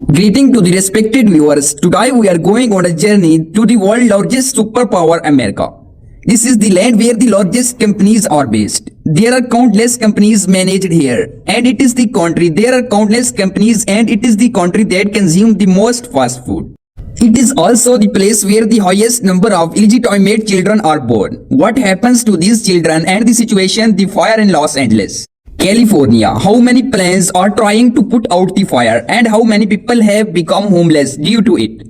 Greeting to the respected viewers. Today we are going on a journey to the world's largest superpower, America. This is the land where the largest companies are based. There are countless companies managed here, and it is the country. There are countless companies, and it is the country that consumes the most fast food. It is also the place where the highest number of illegitimate children are born. What happens to these children and the situation, the fire in Los Angeles, California? How many planes are trying to put out the fire and how many people have become homeless due to it?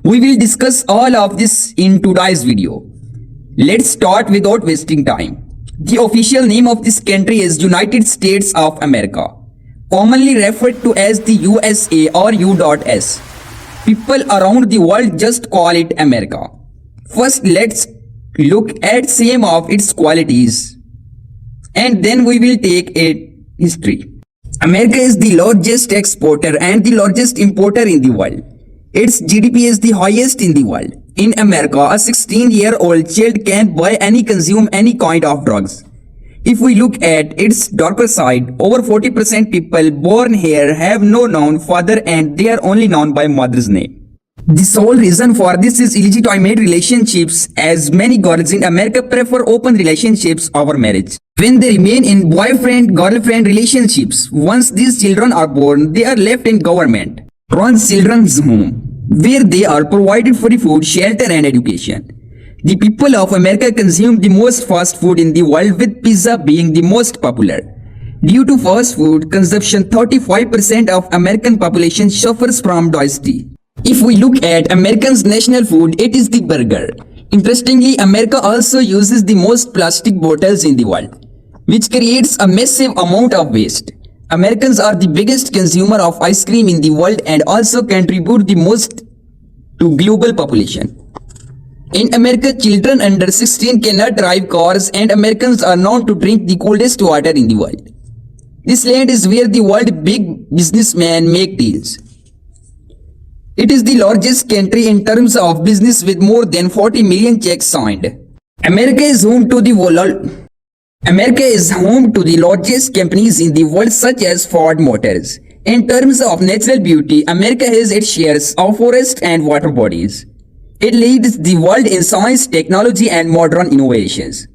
We will discuss all of this in today's video. Let's start without wasting time. The official name of this country is United States of America, commonly referred to as the USA or U.S. People around the world just call it America. First, let's look at some of its qualities, and then we will take a history. America is the largest exporter and the largest importer in the world. Its GDP is the highest in the world. In America, a 16-year-old child can't buy any consume any kind of drugs. If we look at its darker side, over 40% people born here have no known father and they are only known by mother's name. The sole reason for this is illegitimate relationships, as many girls in America prefer open relationships over marriage. When they remain in boyfriend-girlfriend relationships, once these children are born, they are left in government-run children's home, where they are provided free food, shelter and education. The people of America consume the most fast food in the world, with pizza being the most popular. Due to fast food consumption, 35% of American population suffers from obesity. If we look at Americans' national food, it is the burger. Interestingly, America also uses the most plastic bottles in the world, which creates a massive amount of waste. Americans are the biggest consumer of ice cream in the world and also contribute the most to global population. In America, children under 16 cannot drive cars, and Americans are known to drink the coldest water in the world. This land is where the world's big businessmen make deals. It is the largest country in terms of business, with more than 40 million checks signed. America is home to the largest companies in the world, such as Ford Motors. In terms of natural beauty, America has its shares of forests and water bodies. It leads the world in science, technology and modern innovations.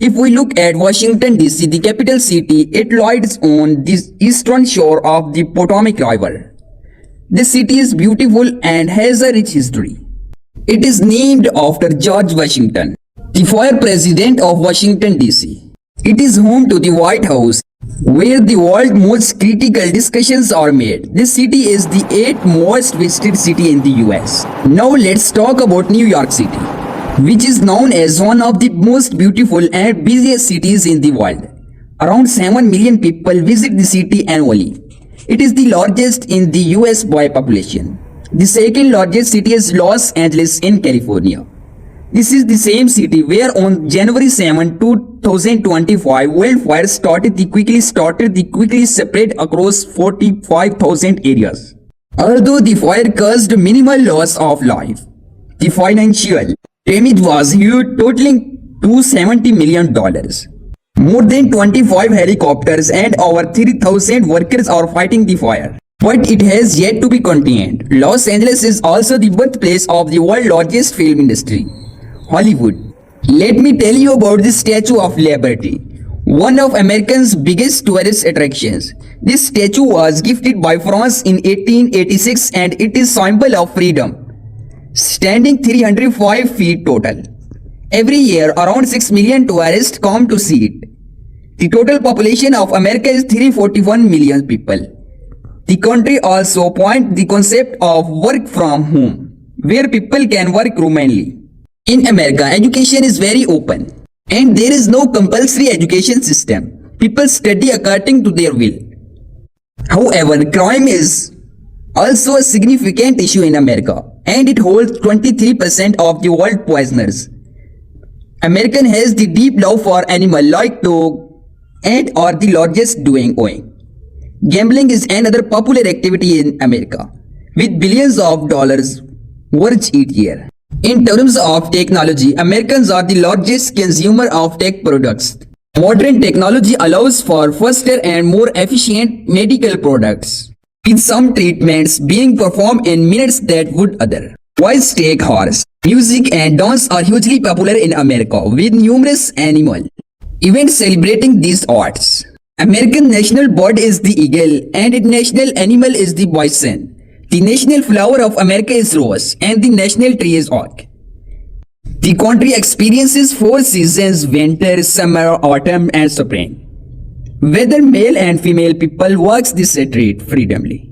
If we look at Washington DC, the capital city, it lies on the eastern shore of the Potomac River. This city is beautiful and has a rich history. It is named after George Washington, the first president of Washington DC. It is home to the White House, where the world's most critical discussions are made. This city is the 8th most visited city in the US. Now let's talk about New York City, which is known as one of the most beautiful and busiest cities in the world. Around 7 million people visit the city annually. It is the largest in the US by population. The second largest city is Los Angeles in California. This is the same city where on January 7, 2025, wildfires started the quickly spread across 45,000 areas. Although the fire caused minimal loss of life, the financial damage was huge, totaling $270 million. More than 25 helicopters and over 3,000 workers are fighting the fire, but it has yet to be contained. Los Angeles is also the birthplace of the world's largest film industry, Hollywood. Let me tell you about the Statue of Liberty, one of America's biggest tourist attractions. This statue was gifted by France in 1886 and it is symbol of freedom, standing 305 feet total. Every year, around 6 million tourists come to see it. The total population of America is 341 million people. The country also points the concept of work from home, where people can work remotely. In America, education is very open, and there is no compulsory education system. People study according to their will. However, crime is also a significant issue in America, and it holds 23% of the world prisoners. American has the deep love for animals like dog and are the largest doing owing. Gambling is another popular activity in America, with billions of dollars worth each year. In terms of technology, Americans are the largest consumer of tech products. Modern technology allows for faster and more efficient medical products. with some treatments being performed in minutes that would other. Voice take horse. Music and dance are hugely popular in America with numerous animal events celebrating these arts. American national bird is the eagle and its national animal is the bison. The national flower of America is rose and the national tree is oak. The country experiences 4 seasons: winter, summer, autumn and spring. Whether male and female people walks the street freely.